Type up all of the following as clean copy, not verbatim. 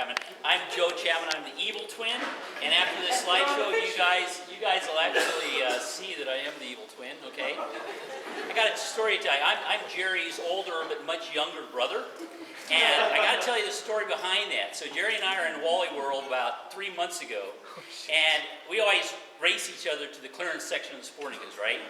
Chapman. I'm Joe Chapman. I'm the evil twin. And after this slideshow, you guys will actually see that I am the evil twin. Okay. I got a story to tell you. I'm Jerry's older but much younger brother. And I got to tell you the story behind that. So Jerry and I are in Wally World about 3 months ago, and we always race each other to the clearance section of the sporting goods, right?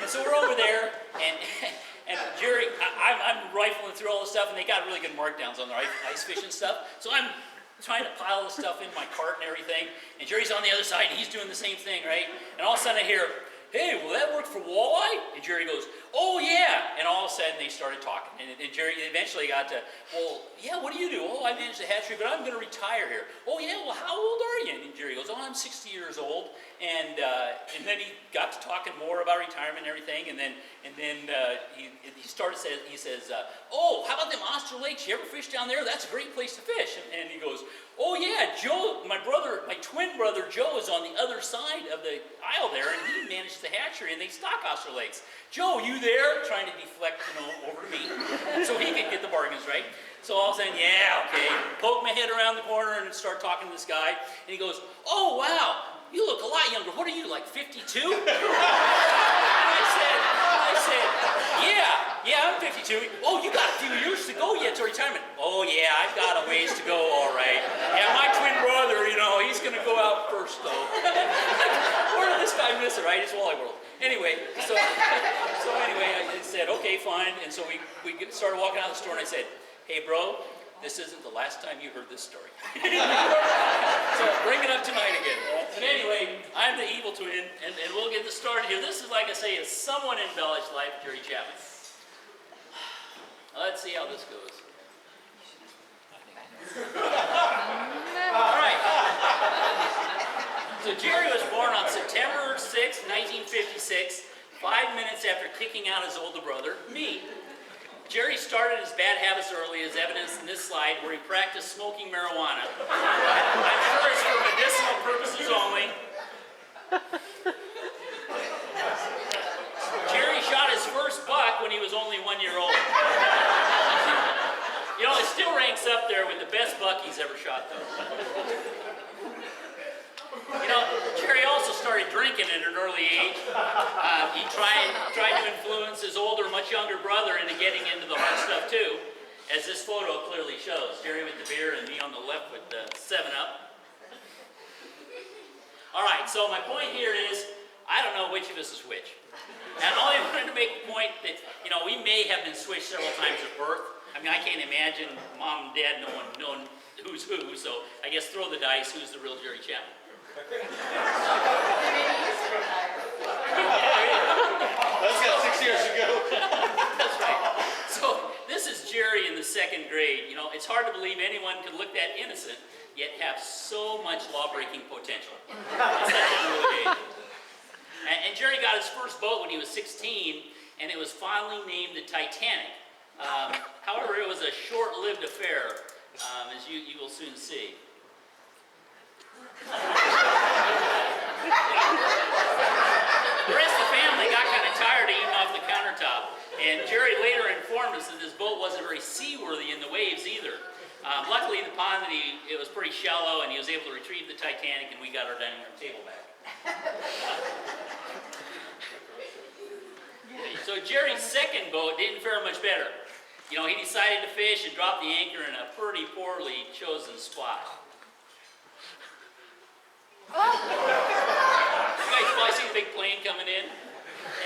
And so we're over there, and Jerry, I'm rifling through all the stuff, and they got really good markdowns on their ice fishing stuff. So I'm trying to pile the stuff in my cart and everything, and Jerry's on the other side, and he's doing the same thing, right? And all of a sudden I hear, "Hey, will that work for walleye?" And Jerry goes, "Oh yeah." And all of a sudden they started talking. And Jerry eventually got to, "Well, yeah, what do you do?" "Oh, I manage the hatchery, but I'm going to retire here." "Oh yeah, well, how old are you?" And Jerry goes, "Oh, I'm 60 years old." And then he got to talking more about retirement and everything. And then he started saying, he says, "Oh, how about them Oster Lakes? You ever fish down there? That's a great place to fish." And he goes, "Oh yeah, Joe, my twin brother Joe is on the other side of the aisle there, and he manages the hatchery, and they stock Oster Lakes. Joe, you there?" Trying to deflect, over to me, so he could get the bargains, right? So all of a sudden, yeah, okay, poke my head around the corner and start talking to this guy, and he goes, "Oh wow, you look a lot younger. What are you, like 52? And I said, yeah, I'm 52. "Oh, you got a few years to go yet to retirement." "Oh yeah, I've got a ways to go, all right. Yeah, my twin brother, he's gonna go out first though." Where did this guy miss it, right? It's Wally World. Anyway, so anyway, I said, "Okay, fine." And so we started walking out of the store, and I said, "Hey bro, this isn't the last time you heard this story." So bring it up tonight again. But anyway, I'm the evil twin, and we'll get this started here. This is, like I say, a somewhat embellished life of Jerry Chapman. Let's see how this goes. All right. So Jerry was born on September 6, 1956, 5 minutes after kicking out his older brother, me. Jerry started his bad habits early, as evidenced in this slide, where he practiced smoking marijuana. I'm sure it's for medicinal purposes only. Jerry shot his first buck when he was only 1 year old. It still ranks up there with the best buck he's ever shot, though. Jerry also started drinking at an early age. He tried to influence his older, much younger brother into getting into the hard stuff too, as this photo clearly shows. Jerry with the beer and me on the left with the 7-Up. All right, so my point here is, I don't know which of us is which. And I only wanted to make the point that, we may have been switched several times at birth. I mean, I can't imagine mom and dad knowing who's who, so I guess throw the dice, who's the real Jerry Chapman. That's got 6 years ago. That's right. So this is Jerry in the 2nd grade. It's hard to believe anyone could look that innocent, yet have so much law-breaking potential. At such an early age. And Jerry got his first boat when he was 16, and it was finally named the Titanic. However, it was a short-lived affair, as you will soon see. The rest of the family got kind of tired of eating off the countertop, and Jerry later informed us that this boat wasn't very seaworthy in the waves either. Luckily, the pond it was pretty shallow, and he was able to retrieve the Titanic, and we got our dining room table back. So Jerry's 2nd boat didn't fare much better. He decided to fish and drop the anchor in a pretty poorly chosen spot. You guys probably see the big plane coming in?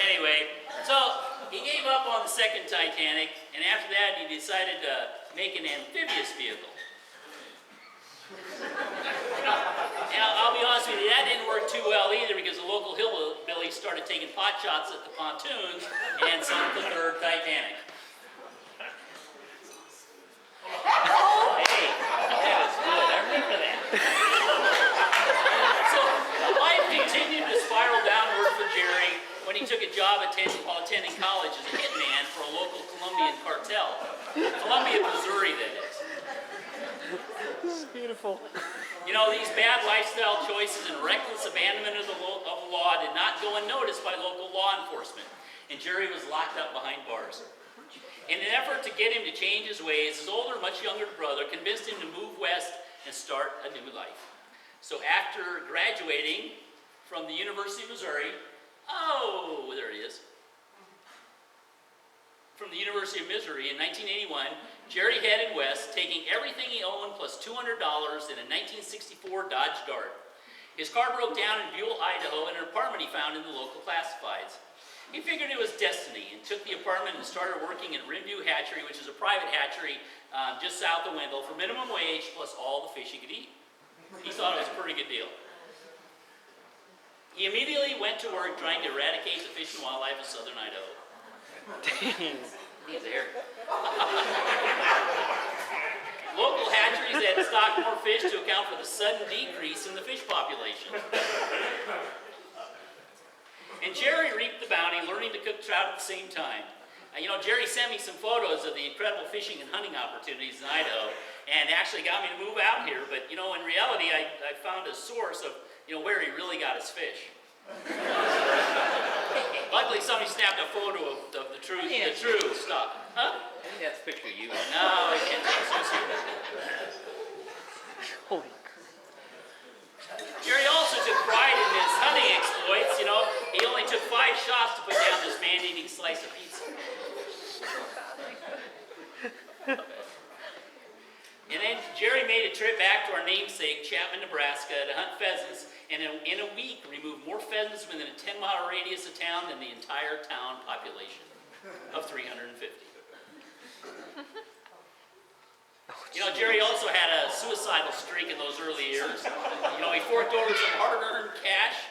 Anyway, so he gave up on the 2nd Titanic, and after that he decided to make an amphibious vehicle. And I'll be honest with you, that didn't work too well either, because the local hillbillies started taking pot shots at the pontoons and sunk the 3rd Titanic. Hey, that was good. I remember that. So life continued to spiral downward for Jerry when he took a job while attending college as a hitman for a local Colombian cartel. Columbia, Missouri, that is. This is beautiful. These bad lifestyle choices and reckless abandonment of the law did not go unnoticed by local law enforcement, and Jerry was locked up behind bars. In an effort to get him to change his ways, his older, much younger brother convinced him to move west and start a new life. So after graduating from the University of Missouri, oh, there he is. From the University of Missouri in 1981, Jerry headed west, taking everything he owned plus $200 in a 1964 Dodge Dart. His car broke down in Buell, Idaho, in an apartment he found in the local classifieds. He figured it was destiny and took the apartment and started working at Rimview Hatchery, which is a private hatchery just south of Wendell, for minimum wage plus all the fish he could eat. He thought it was a pretty good deal. He immediately went to work trying to eradicate the fish and wildlife of southern Idaho. Dang. He's there. Local hatcheries had to stock more fish to account for the sudden decrease in the fish population. And Jerry reaped the bounty, learning to cook trout at the same time. Jerry sent me some photos of the incredible fishing and hunting opportunities in Idaho, and actually got me to move out here. But in reality, I found a source of where he really got his fish. Luckily, somebody snapped a photo of the true stuff. Huh? I think that's a picture of you. No, I can't associate that. Holy. Jerry also took pride in his hunting exploits. He only took 5 shots to put down this man-eating slice of pizza. And then Jerry made a trip back to our namesake, Chapman, Nebraska, to hunt pheasants, and in a week removed more pheasants within a 10-mile radius of town than the entire town population of 350. Jerry also had a suicidal streak in those early years. He forked over some hard-earned cash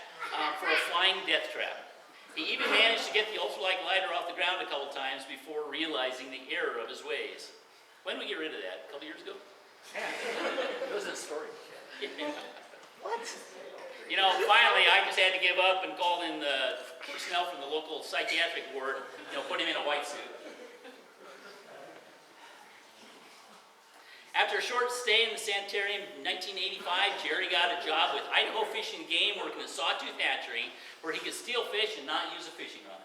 for a flying death trap. He even managed to get the ultralight glider off the ground a couple times before realizing the error of his ways. When did we get rid of that? A couple years ago? It was a story. What? Finally, I just had to give up and called in the personnel from the local psychiatric ward, put him in a white suit. After a short stay in the sanitarium in 1985, Jerry got a job with Idaho Fish and Game, working at Sawtooth Hatchery, where he could steal fish and not use a fishing rod.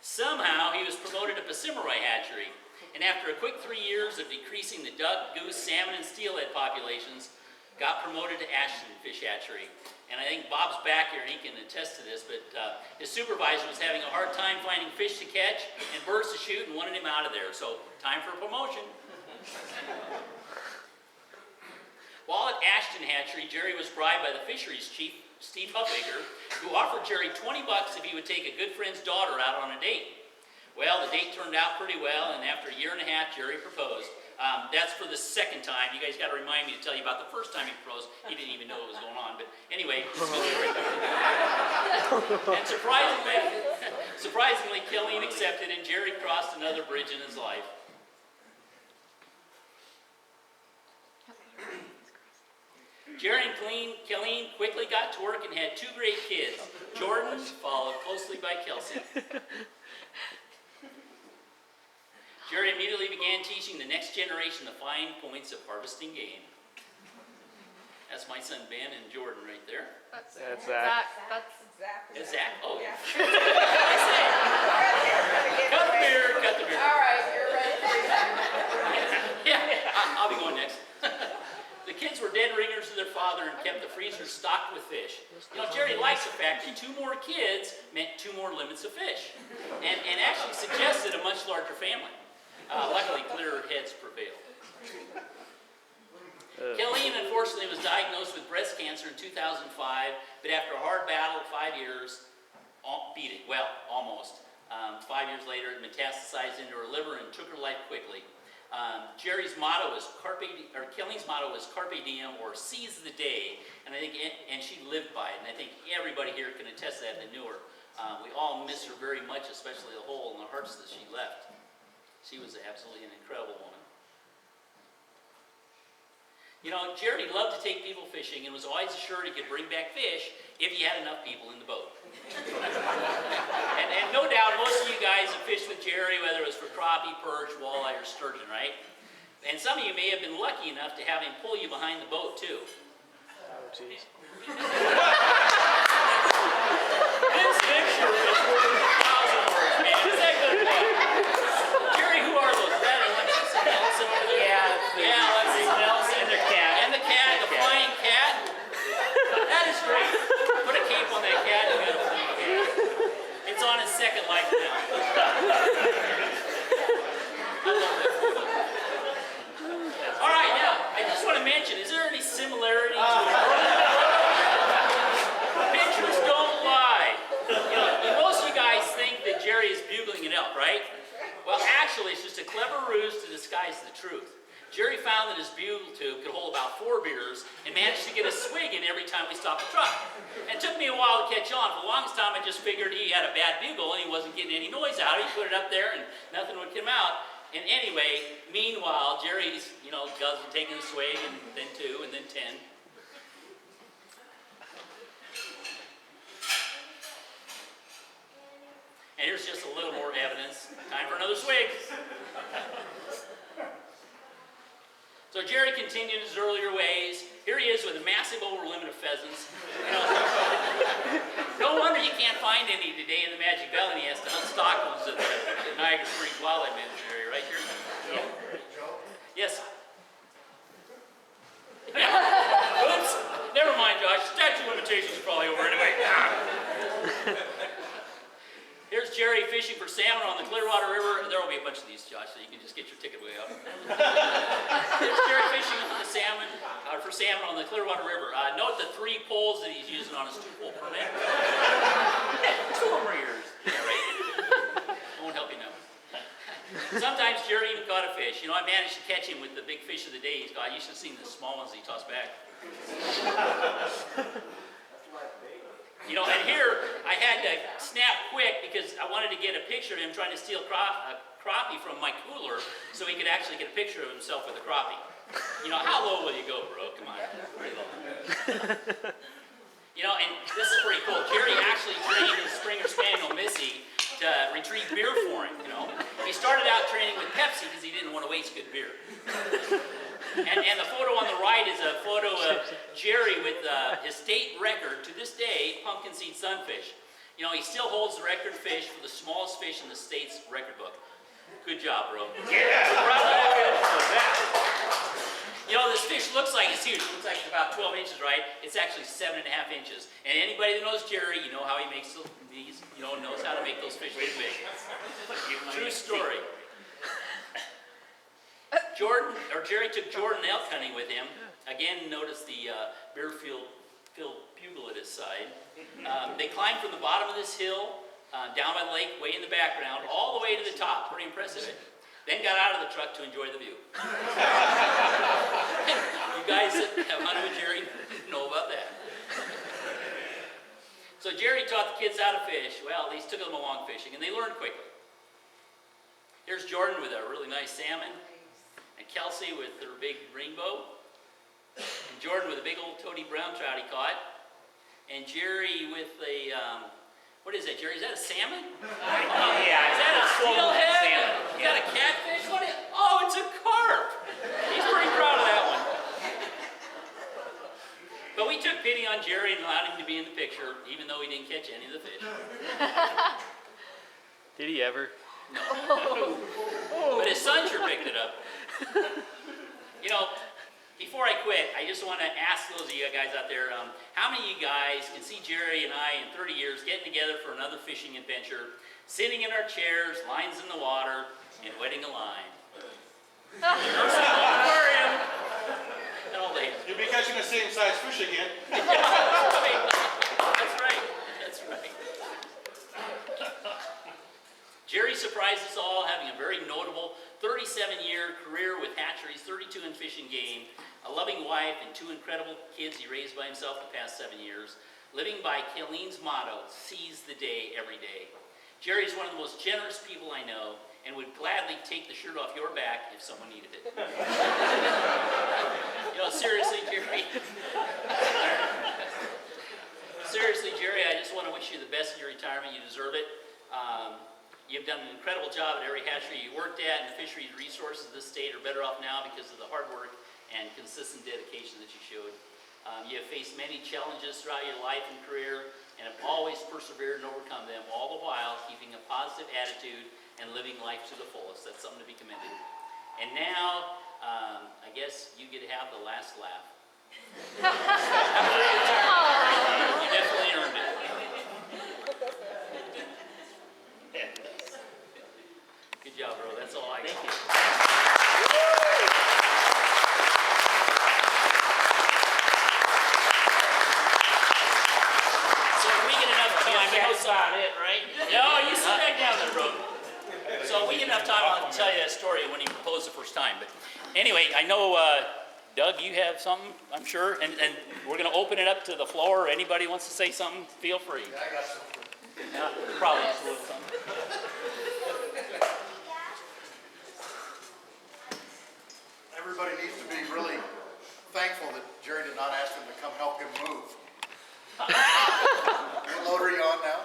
Somehow, he was promoted to Pacimaroy Hatchery, and after a quick 3 years of decreasing the duck, goose, salmon, and steelhead populations, got promoted to Ashton Fish Hatchery. And I think Bob's back here and he can attest to this, but his supervisor was having a hard time finding fish to catch and birds to shoot and wanted him out of there. So, time for a promotion. While at Ashton Hatchery, Jerry was bribed by the fisheries chief, Steve Huffaker, who offered Jerry $20 if he would take a good friend's daughter out on a date. Well, the date turned out pretty well, and after a year and a half, Jerry proposed. That's for the second time. You guys got to remind me to tell you about the first time he proposed. He didn't even know what was going on, but anyway, it's a good story. And surprisingly, Killeen accepted, and Jerry crossed another bridge in his life. Jerry and Killeen quickly got to work and had 2 great kids, Jordan, followed closely by Kelsey. Jerry immediately began teaching the next generation the fine points of harvesting game. That's my son Ben and Jordan right there. That's Zach. That's exactly. It's Zach. Oh, Yeah. I say. Cut the beard, cut the beard. All right, you're ready. Yeah, I'll be going next. The kids were dead ringers to their father and kept the freezer stocked with fish. Jerry likes the fact that 2 more kids meant 2 more limits of fish, and actually suggested a much larger family. Luckily, clearer heads prevailed. Killeen, unfortunately, was diagnosed with breast cancer in 2005, but after a hard battle of 5 years, beat it. Well, almost. 5 years later, it metastasized into her liver and took her life quickly. Killeen's motto was carpe diem, or seize the day, and she lived by it. And I think everybody here can attest to that that knew her. We all miss her very much, especially the hole in the hearts that she left. She was absolutely an incredible woman. Jerry loved to take people fishing and was always assured he could bring back fish if he had enough people in the boat. and no doubt most of you guys have fished with Jerry, whether it was for crappie, perch, walleye, or sturgeon, right? And some of you may have been lucky enough to have him pull you behind the boat, too. Oh, jeez. This picture is worth 1,000 words, man. Is that good? Jerry, who are those? Is that Alexis and Elsa? Jerry found that his bugle tube could hold about 4 beers and managed to get a swig in every time we stopped the truck. And it took me a while to catch on. For the longest time, I just figured he had a bad bugle and he wasn't getting any noise out. He put it up there and nothing would come out. And anyway, meanwhile, Jerry's, taking a swig and then 2 and then 10. And here's just a little more evidence. Time for another swig. So Jerry continued his earlier ways. Here he is with a massive over limit of pheasants. No wonder you can't find any today in the Magic Valley. He has to hunt stock ones at the Niagara Springs Wildlife Management area, right here. Yeah. Yes. Yeah. Oops. Never mind, Josh. Statute of limitations is probably over anyway. Here's Jerry fishing for salmon on the Clearwater River. There will be a bunch of these, Josh, so you can just get your ticket way up. Here's Jerry fishing for salmon on the Clearwater River. Note the 3 poles that he's using on his 2-pole permit. 2 more years. Yeah, right. Won't help you now. Sometimes Jerry even caught a fish. I managed to catch him with the big fish of the day he's caught. You should have seen the small ones he tossed back. And here I had to snap quick because I wanted to get a picture of him trying to steal crappie from my cooler so he could actually get a picture of himself with a crappie. How low will you go, bro? Come on, pretty low. And this is pretty cool. Jerry actually trained his Springer Spaniel Missy to retrieve beer for him, He started out training with Pepsi because he didn't want to waste good beer. And the photo on the right is a photo of Jerry with his state record, to this day, pumpkin seed sunfish. He still holds the record fish for the smallest fish in the state's record book. Good job, bro. Yeah! This fish looks like it's huge. It looks like it's about 12 inches, right? It's actually 7.5 inches. And anybody that knows Jerry, you know how he makes these, knows how to make those fish big. True story. Jerry took Jordan elk hunting with him. Again, notice the beer-filled bugle at his side. They climbed from the bottom of this hill, down by the lake, way in the background, all the way to the top. Pretty impressive. Then got out of the truck to enjoy the view. You guys that have hunted with Jerry know about that. So Jerry taught the kids how to fish. Well, he took them along fishing, and they learned quickly. Here's Jordan with a really nice salmon. And Kelsey with her big rainbow. And Jordan with a big old toady brown trout he caught. And Jerry with a, what is that, Jerry? Is that a salmon? Oh, yeah. Is that a steelhead? Salmon. Is that a catfish? Oh, it's a carp. He's pretty proud of that one. But we took pity on Jerry and allowed him to be in the picture, even though he didn't catch any of the fish. Did he ever? No. But his son sure picked it up. Before I quit, I just want to ask those of you guys out there, how many of you guys can see Jerry and I in 30 years getting together for another fishing adventure, sitting in our chairs, lines in the water, and wetting a line? Aquarium. No, ladies. You'll be catching the same size fish again. That's right. That's right. Jerry surprised us all, having a very notable 37-year career with hatcheries, 32 in Fish and Game, a loving wife, and 2 incredible kids he raised by himself the past 7 years, living by Kayleen's motto, seize the day every day. Jerry's one of the most generous people I know, and would gladly take the shirt off your back if someone needed it. Seriously, Jerry. Seriously, Jerry, I just want to wish you the best in your retirement. You deserve it. You've done an incredible job at every hatchery you worked at, and the fisheries resources of this state are better off now because of the hard work and consistent dedication that you showed. You have faced many challenges throughout your life and career, and have always persevered and overcome them, all the while keeping a positive attitude and living life to the fullest. That's something to be commended. And now, I guess you get to have the last laugh. You definitely earned it. Good job, bro. That's all I got. Thank you. So if we get enough time, That's about it, right? no, you sit back down there, bro. So if we get enough time, I'll tell you that story when he proposed the first time. But anyway. anyway, I know, Doug, you have something, I'm sure, and we're gonna open it up to the floor. Anybody wants to say something, feel free. I got something. Yeah, probably just a little something. Everybody needs to be really thankful that Jerry did not ask him to come help him move. What load are you on now?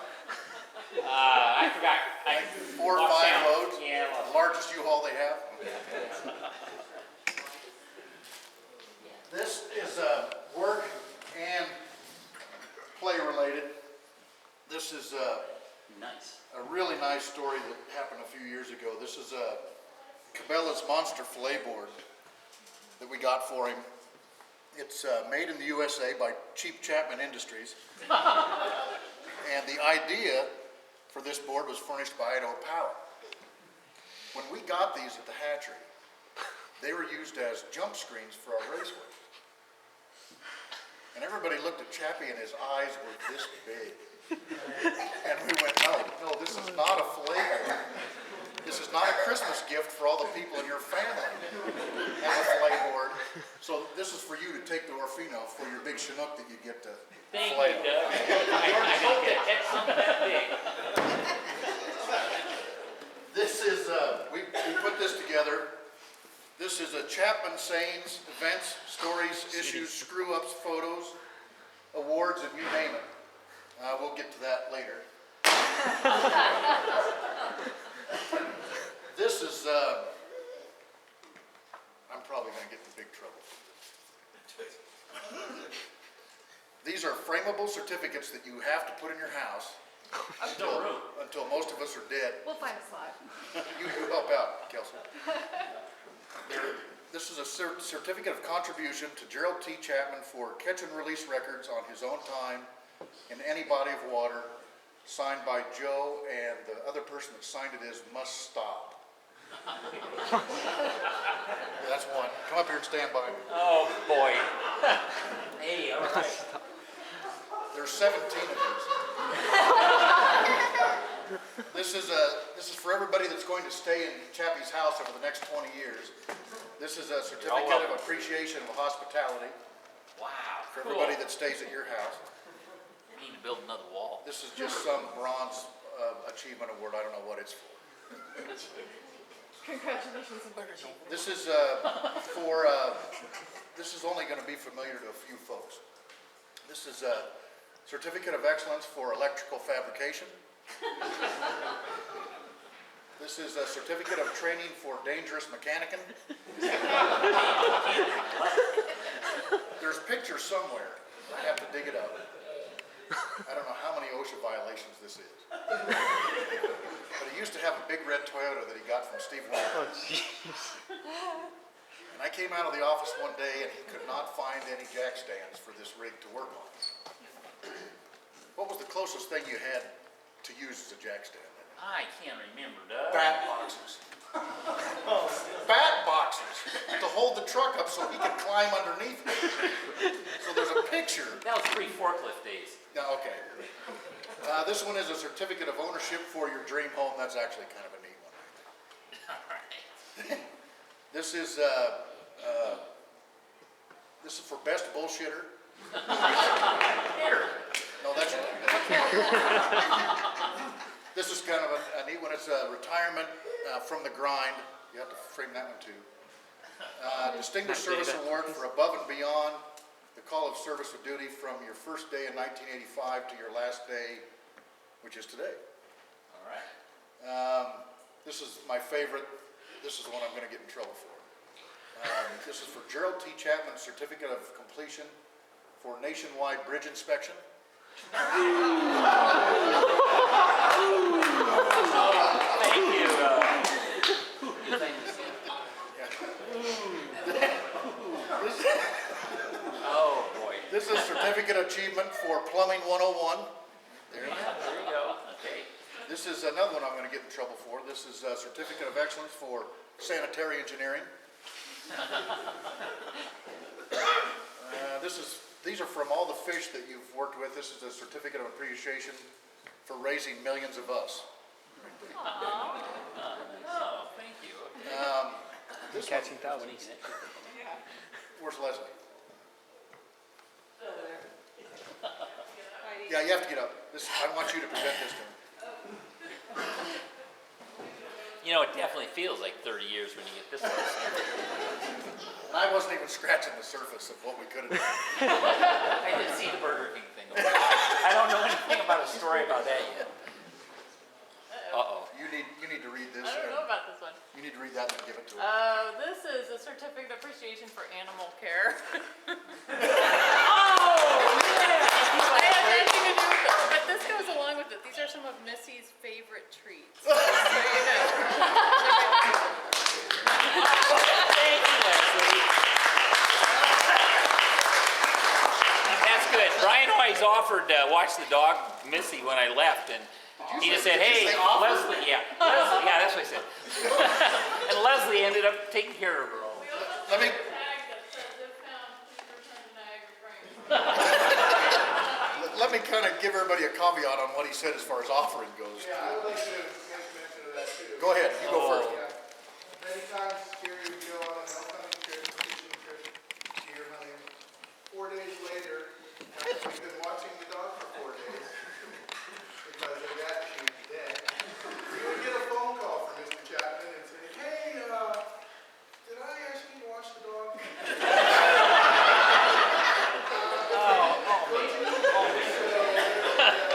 I forgot. Like 4 or 5 lost count. loads? Yeah, I lost The largest U-Haul they have? This is work and play related. This is Nice. a really nice story that happened a few years ago. This is Cabela's Monster Fillet Board that we got for him. It's made in the USA by Chapman Industries. And the idea for this board was furnished by Idaho Power. When we got these at the hatchery, they were used as jump screens for our raceway. And everybody looked at Chappie and his eyes were this big. And we went, no, this is not a fillet board. This is not a Christmas gift for all the people in your family as a fillet board. So this is for you to take to Orfino for your big Chinook that you get to Thank fillet. you, Doug. I hope that that's something that big. This is, we put this together. This is a Chapman sayings, events, stories, issues, screw-ups, photos, awards, and you name it. We'll get to that later. This is, I'm probably going to get in big trouble. These are frameable certificates that you have to put in your house until most of us are dead. We'll find a slot. You help out, Kelsey. This is a certificate of contribution to Gerald T. Chapman for catch and release records on his own time in any body of water, signed by Joe, and the other person that signed it is must stop. That's one. Come up here and stand by me. Oh, boy. Hey, all right. There's 17 of these. This is for everybody that's going to stay in Chappie's house over the next 20 years. This is a certificate of appreciation of hospitality Wow. for Cool. everybody that stays at your house. We need to build another wall. This is just some bronze achievement award. I don't know what it's for. Congratulations and burger. This is this is only going to be familiar to a few folks. This is a certificate of excellence for electrical fabrication. This is a certificate of training for dangerous mechanicking. There's pictures somewhere. I have to dig it up. I don't know how many OSHA violations this is. But he used to have a big red Toyota that he got from Steve Warren. Oh, jeez. And I came out of the office one day and he could not find any jack stands for this rig to work on. What was the closest thing you had to use as a jack stand? I can't remember, Doug. Bat boxes. Bat boxes to hold the truck up so he could climb underneath it. So there's a picture. That was pre-forklift days. Yeah, okay. This one is a certificate of ownership for your dream home. That's actually kind of a neat one. All right. This is for best bullshitter. Here. No, that's This is kind of a neat one. It's a retirement from the grind. You have to frame that one too. Distinguished Service Award for above and beyond the call of service of duty from your first day in 1985 to your last day, which is today. All right. This is my favorite. This is the one I'm going to get in trouble for. This is for Gerald T. Chapman Certificate of Completion for nationwide bridge inspection. Thank you. Oh, boy. This is Certificate of Achievement for Plumbing 101. There you go. There you go. Okay. This is another one I'm going to get in trouble for. This is a Certificate of Excellence for Sanitary Engineering. These are from all the fish that you've worked with. This is a Certificate of Appreciation for raising millions of us. Oh, thank you. Okay. This one, Catching thousands. where's Leslie? Heidi. Yeah, you have to get up. This, I want you to present this to him. You know, it definitely feels like 30 years when you get this close. And I wasn't even scratching the surface of what we could have done. I didn't see the Burger King thing. I don't know anything about a story about that yet. Uh-oh. You need to read this. I don't know about this one. You need to read that and then give it to him. This is a certificate of appreciation for animal care. I had nothing to do with it, but this goes along with it. These are some of Missy's favorite treats. Just so you know. Thank you, Leslie. That's good. Brian always offered to watch the dog, Missy, when I left, and he just said, hey, Leslie, yeah, that's what I said. And Leslie ended up taking care of her all. Let me, let me kind of give everybody a caveat on what he said as far as offering goes. Yeah, I would like to make mention of that too. Go ahead, you go first. Yeah. Many times here we go on an elk hunting trip, fishing trip, deer hunting. 4 days later, after we've been watching the dog for 4 days, because of that she's dead, we would get a phone call from Mr. Chapman and say, hey, did I ask you to watch the dog?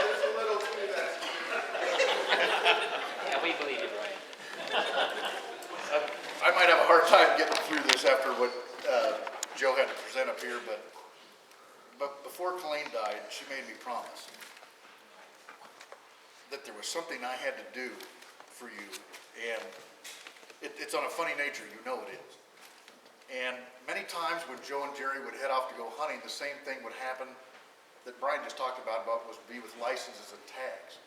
It's a little too that. Yeah, we believe you, Brian. I might have a hard time getting through this after what Joe had to present up here, but before Colleen died, she made me promise that there was something I had to do for you, and it's on a funny nature, you know it is. And many times when Joe and Jerry would head off to go hunting, the same thing would happen that Brian just talked about was be with licenses and tags.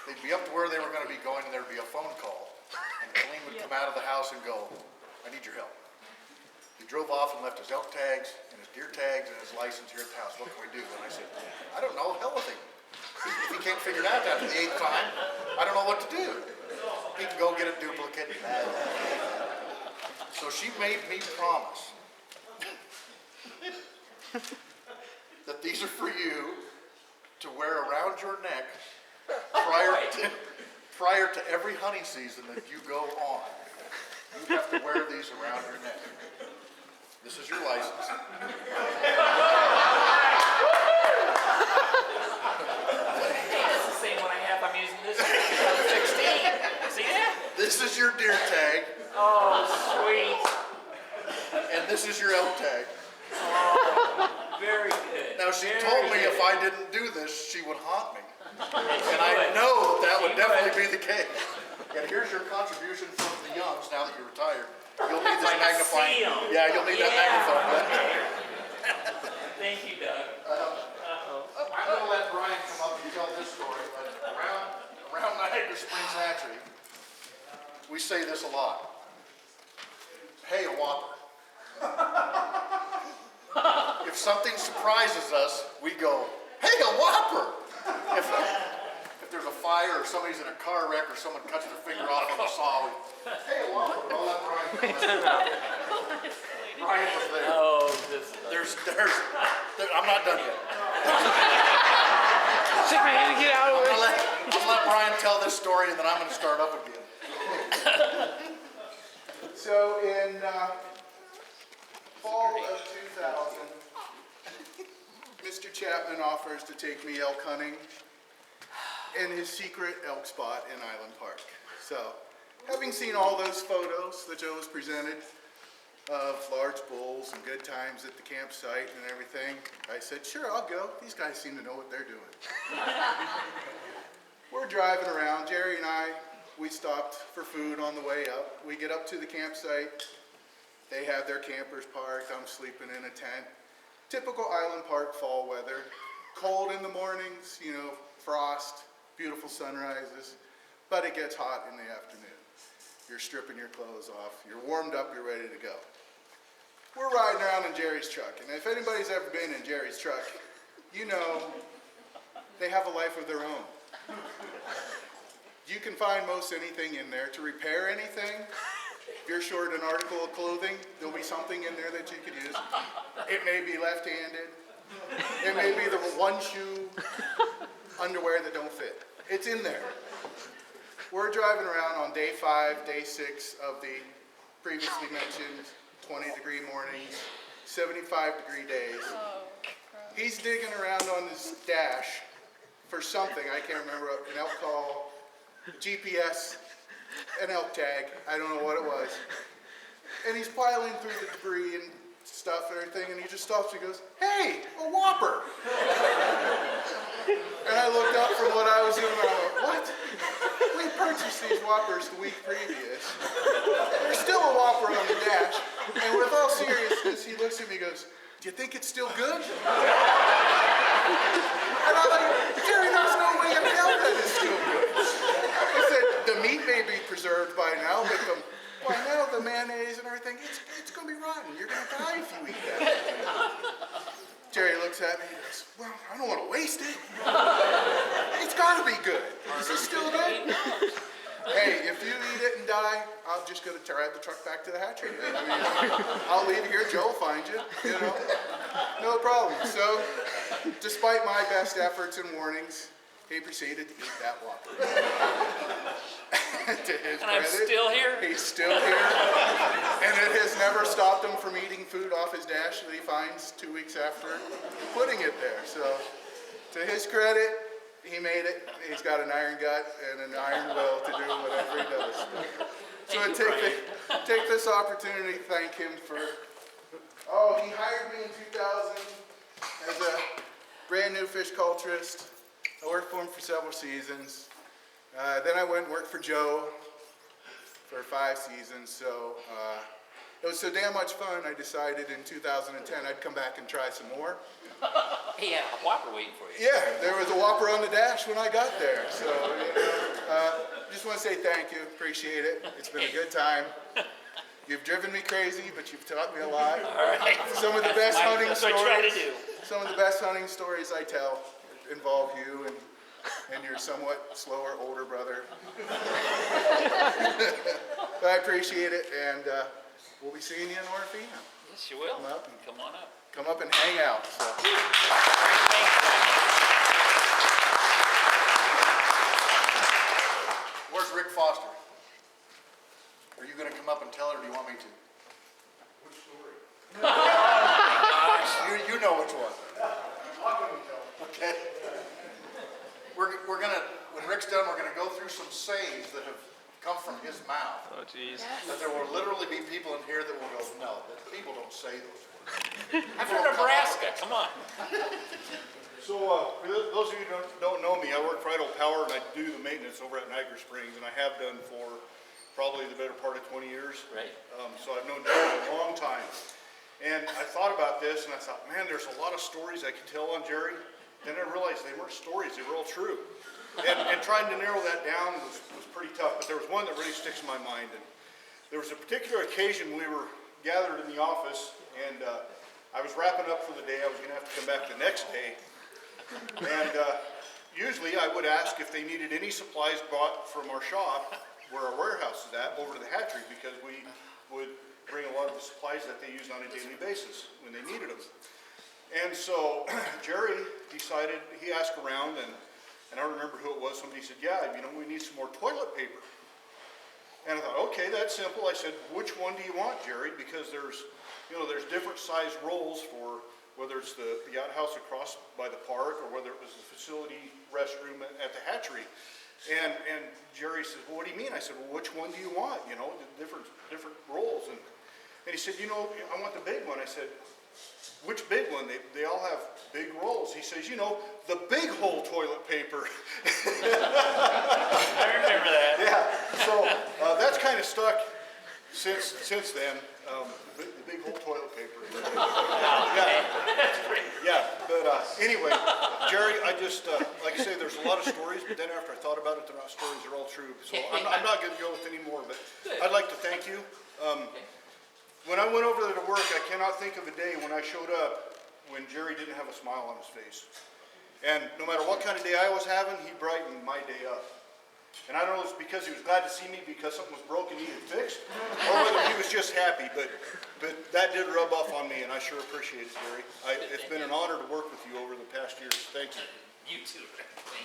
They'd be up to where they were going to be going, and there'd be a phone call, and Colleen would come out of the house and go, I need your help. He drove off and left his elk tags and his deer tags and his license here at the house. What can we do? And I said, I don't know, hell with him. If he can't figure it out after the 8th time, I don't know what to do. He can go get a duplicate. So she made me promise that these are for you to wear around your neck prior to every hunting season that you go on. You have to wear these around your neck. This is your license. Hey, that's the same one I have. I'm using this one. 16. See that? This is your deer tag, Oh, sweet. and this is your elk tag. Very good. Now, she Very told me good. if I didn't do this, she would haunt me. And I know that would definitely be the case. And here's your contribution from the Youngs, now that you're retired. You'll need this Like a magnifying. seal. Yeah, you'll need that magnifying. Thank you, Doug. I'm gonna let Brian come up and tell this story, but around Niagara Springs Hatchery, we say this a lot. Hey, a whopper. If something surprises us, we go, hey, a whopper. If there's a fire or somebody's in a car wreck or someone cuts their finger off on the saw, we, hey, a whopper. I'll let Brian come up. Brian was there. Oh, this. I'm not done yet. Shake my hand and get out of the way. I'm gonna let Brian tell this story and then I'm gonna start up again. So in fall of 2000, Mr. Chapman offers to take me elk hunting in his secret elk spot in Island Park. So, having seen all those photos that Joe has presented of large bulls and good times at the campsite and everything, I said, sure, I'll go. These guys seem to know what they're doing. We're driving around, Jerry and I, we stopped for food on the way up. We get up to the campsite. They have their campers parked. I'm sleeping in a tent. Typical Island Park fall weather. Cold in the mornings, you know, frost, beautiful sunrises, but it gets hot in the afternoon. You're stripping your clothes off. You're warmed up. You're ready to go. We're riding around in Jerry's truck, and if anybody's ever been in Jerry's truck, you know they have a life of their own. You can find most anything in there. To repair anything, If you're short an article of clothing, there'll be something in there that you could use. It may be left-handed. It may be the one shoe underwear that don't fit. It's in there. We're driving around on day 5, day 6 of the previously mentioned 20-degree mornings, 75-degree days. He's digging around on his dash for something. I can't remember, an elk call, GPS, an elk tag. I don't know what it was. And he's piling through the debris and stuff and everything, and he just stops and goes, "Hey, a whopper!" And I looked up from what I was doing, and I went, "What? We purchased these whoppers the week previous. There's still a whopper on the dash." And with all seriousness, he looks at me and goes, "Do you think it's still good?" And I'm like, "Jerry, there's no way in hell that it's still good." I said, "The meat may be preserved by now, but the mayonnaise and everything, it's going to be rotten. You're going to die if you eat that." Jerry looks at me and goes, "Well, I don't want to waste it. It's got to be good. Is it still good?" Hey, if you eat it and die, I'm just going to drive the truck back to the hatchery. I mean, I'll leave here, Joe will find you, no problem. So, despite my best efforts and warnings, he proceeded to eat that whopper. To his And I'm credit, still here. he's still here, and it has never stopped him from eating food off his dash that he finds 2 weeks after putting it there. So, to his credit, he made it. He's got an iron gut and an iron will to do whatever he does. So I take this opportunity to thank him for, he hired me in 2000 as a brand new fish culturist. I worked for him for several seasons. Then I went and worked for Joe for 5 seasons. So it was so damn much fun, I decided in 2010 I'd come back and try some more. Hey, yeah, a whopper waiting for you. Yeah, there was a whopper on the dash when I got there. So just want to say thank you. Appreciate it. It's been a good time. You've driven me crazy, but you've taught me a lot. All right. Some of the best hunting That's what I try to stories. do. Some of the best hunting stories I tell involve you and your somewhat slower older brother. But I appreciate it, and we'll be seeing you in Orofino. Yes, you will. Come up. Come on up. Come up and hang out. So. Where's Rick Foster? Are you gonna come up and tell her, or do you want me to? Which story? You know which one. Okay. We're gonna, when Rick's done, we're gonna go through some sayings that have come from his mouth. Oh, jeez. That there will literally be people in here that will go, "No, people don't say those words." I'm from Nebraska. Come on. So, for those of you who don't know me, I work for Idaho Power and I do the maintenance over at Niagara Springs, and I have done for probably the better part of 20 years. Right. So I've known Jerry a long time. And I thought about this and I thought, man, there's a lot of stories I could tell on Jerry. Then I realized they weren't stories, they were all true. And trying to narrow that down was pretty tough, but there was one that really sticks in my mind. And there was a particular occasion we were gathered in the office, and I was wrapping up for the day. I was going to have to come back the next day. And usually I would ask if they needed any supplies brought from our shop, where our warehouse is at, over to the hatchery, because we would bring a lot of the supplies that they used on a daily basis when they needed them. And so Jerry decided, he asked around, and I don't remember who it was, somebody said, "Yeah, we need some more toilet paper." And I thought, okay, that's simple. I said, "Which one do you want, Jerry?" Because there's different size rolls for whether it's the outhouse across by the park or whether it was the facility restroom at the hatchery. And Jerry said, "Well, what do you mean?" I said, "Well, which one do you want? The different rolls." And he said, "I want the big one." I said, "Which big one? They all have big rolls." He says, "The big hole toilet paper." I remember that. Yeah, so that's kind of stuck since then. The big hole toilet paper. Yeah, but anyway, Jerry, I just, like I say, there's a lot of stories, but then after I thought about it, they're not stories, they're all true. So I'm not going to go with any more, but I'd like to thank you. When I went over there to work, I cannot think of a day when I showed up when Jerry didn't have a smile on his face. And no matter what kind of day I was having, he brightened my day up. And I don't know if it's because he was glad to see me because something was broken, needed fixed, or whether he was just happy, but that did rub off on me, and I sure appreciate it, Jerry. It's been an honor to work with you over the past years. Thank you. You too.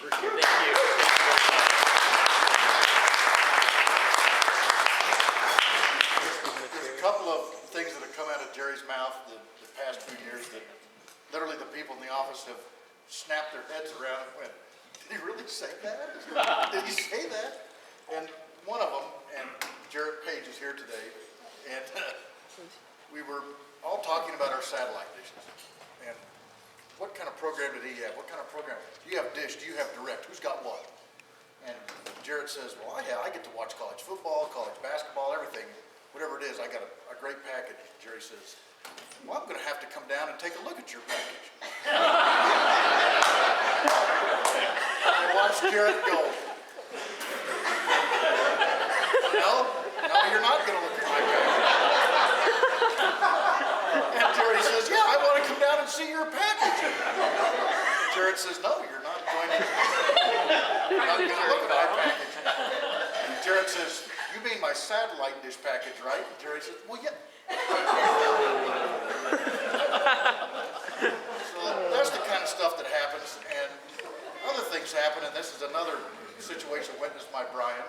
Appreciate it. Thank you. There's a couple of things that have come out of Jerry's mouth the past few years that literally the people in the office have snapped their heads around and went, did he really say that? Did he say that? And one of them, and Jarrett Page is here today, and we were all talking about our satellite dishes. And what kind of program did he have? What kind of program? Do you have dish? Do you have direct? Who's got what? And Jarrett says, well, I get to watch college football, college basketball, everything. Whatever it is, I got a great package. Jerry says, well, I'm going to have to come down and take a look at your package. I watched Jarrett go, no, you're not going to look at my package. And Jerry says, yeah, I want to come down and see your package. Jarrett says, no, you're not going to look at my package. And Jarrett says, you mean my satellite dish package, right? And Jerry says, well, yeah. So that's the kind of stuff that happens, and other things happen, and this is another situation witnessed by Brian.